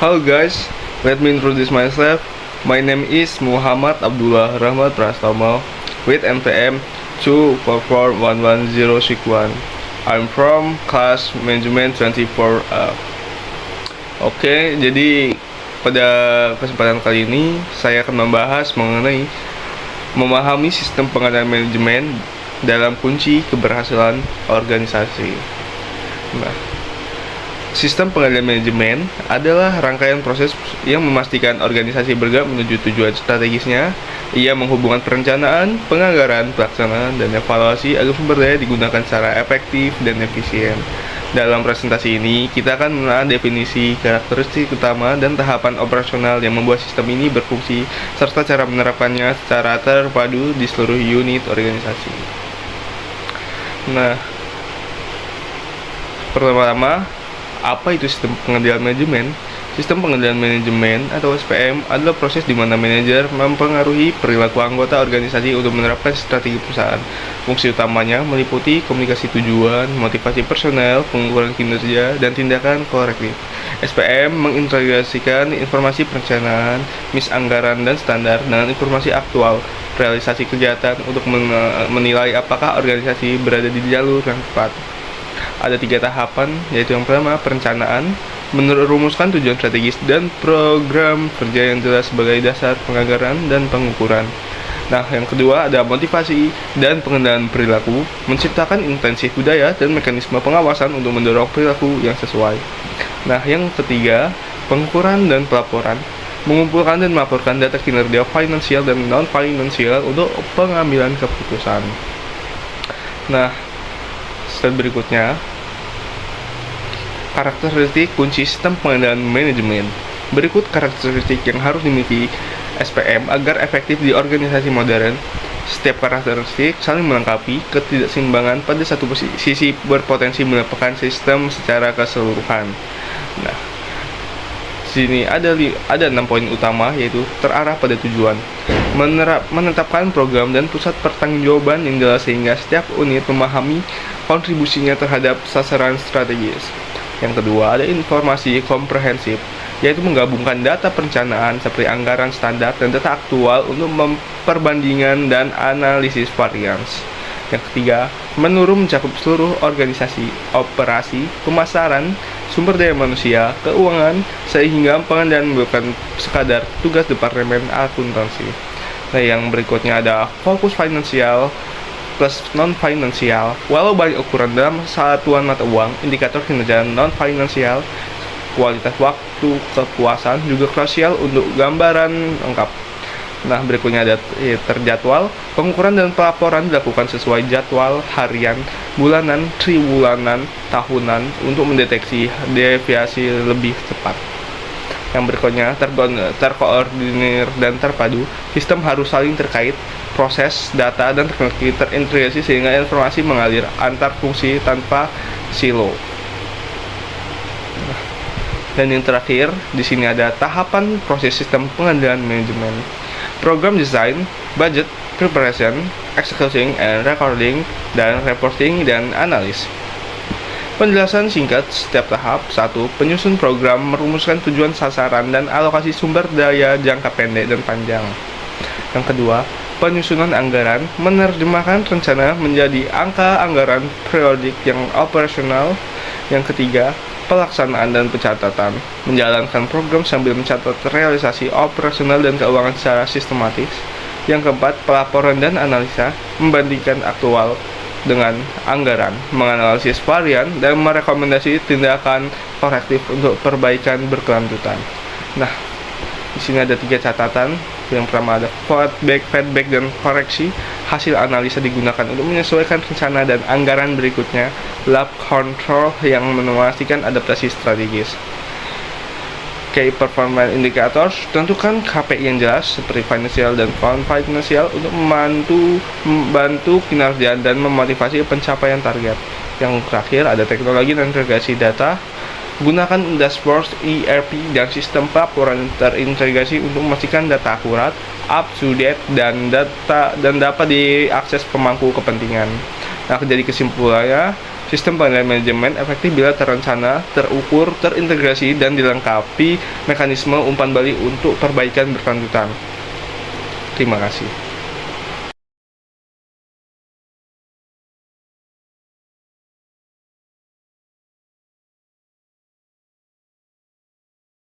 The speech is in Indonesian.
Hello guys, let me introduce myself. My name is Muhammad Abdullah Rahmat Prastomo with NPM 2441161. I'm from class management 24. Oke, jadi pada kesempatan kali ini saya akan membahas mengenai memahami sistem pengendalian manajemen dalam kunci keberhasilan organisasi. Nah, sistem pengendalian manajemen adalah rangkaian proses yang memastikan organisasi bergerak menuju tujuan strategisnya. Ia menghubungkan perencanaan, penganggaran, pelaksanaan, dan evaluasi agar sumber daya digunakan secara efektif dan efisien. Dalam presentasi ini, kita akan mengenal definisi, karakteristik utama, dan tahapan operasional yang membuat sistem ini berfungsi, serta cara menerapkannya secara terpadu di seluruh unit organisasi. Nah, pertama-tama, apa itu sistem pengendalian manajemen? Sistem pengendalian manajemen atau SPM adalah proses di mana manajer mempengaruhi perilaku anggota organisasi untuk menerapkan strategi perusahaan. Fungsi utamanya meliputi komunikasi tujuan, motivasi personel, pengukuran kinerja, dan tindakan korektif. SPM mengintegrasikan informasi perencanaan, anggaran, dan standar dengan informasi aktual realisasi kegiatan untuk menilai apakah organisasi berada di jalur yang tepat. Ada 3 tahapan, yaitu yang pertama perencanaan, merumuskan tujuan strategis dan program kerja yang jelas sebagai dasar penganggaran dan pengukuran. Nah, yang kedua ada motivasi dan pengendalian perilaku, menciptakan intensif budaya dan mekanisme pengawasan untuk mendorong perilaku yang sesuai. Nah, yang ketiga pengukuran dan pelaporan, mengumpulkan dan melaporkan data kinerja finansial dan non-finansial untuk pengambilan keputusan. Nah, slide berikutnya, karakteristik kunci sistem pengendalian manajemen. Berikut karakteristik yang harus dimiliki SPM agar efektif di organisasi modern. Setiap karakteristik saling melengkapi, ketidakseimbangan pada satu sisi berpotensi melemahkan sistem secara keseluruhan. Nah, sini ada 6 poin utama, yaitu terarah pada tujuan, menetapkan program dan pusat pertanggungjawaban yang jelas sehingga setiap unit memahami kontribusinya terhadap sasaran strategis. Yang kedua ada informasi komprehensif, yaitu menggabungkan data perencanaan seperti anggaran standar dan data aktual untuk perbandingan dan analisis varians. Yang ketiga, mencakup seluruh organisasi, operasi, pemasaran, sumber daya manusia, keuangan, sehingga pengendalian bukan sekadar tugas departemen akuntansi. Nah, yang berikutnya ada fokus finansial plus non-finansial. Walau banyak ukuran dalam satuan mata uang, indikator kinerja non-finansial, kualitas waktu, kepuasan juga krusial untuk gambaran lengkap. Nah, berikutnya ada terjadwal. Pengukuran dan pelaporan dilakukan sesuai jadwal harian, bulanan, triwulan, tahunan untuk mendeteksi deviasi lebih cepat. Yang berikutnya terkoordinir dan terpadu. Sistem harus saling terkait, proses, data, dan teknologi terintegrasi sehingga informasi mengalir antar fungsi tanpa silo. Dan yang terakhir, di sini ada tahapan proses sistem pengendalian manajemen. Program design, budget, preparation, executing, and recording, dan reporting dan analis. Penjelasan singkat setiap tahap. 1. Penyusun program, merumuskan tujuan sasaran dan alokasi sumber daya jangka pendek dan panjang. Yang kedua, penyusunan anggaran, menerjemahkan rencana menjadi angka anggaran periodik yang operasional. Yang ketiga, pelaksanaan dan pencatatan, menjalankan program sambil mencatat realisasi operasional dan keuangan secara sistematis. Yang keempat, pelaporan dan analisa, membandingkan aktual dengan anggaran, menganalisis varian, dan merekomendasi tindakan korektif untuk perbaikan berkelanjutan. Nah, di sini ada 3 catatan. Yang pertama ada feedback dan koreksi. Hasil analisa digunakan untuk menyesuaikan rencana dan anggaran berikutnya. Lab control yang memastikan adaptasi strategis. Key performance indicators, tentukan KPI yang jelas seperti financial dan non-financial untuk membantu kinerja dan memotivasi pencapaian target. Yang terakhir ada teknologi dan integrasi data. Gunakan dashboard, ERP, dan sistem pelaporan terintegrasi untuk memastikan data akurat, up to date, dan dapat diakses pemangku kepentingan. Nah, jadi kesimpulannya, Sistem pengendalian manajemen efektif bila terencana, terukur, terintegrasi, dan dilengkapi mekanisme umpan balik untuk perbaikan berkelanjutan. Terima kasih.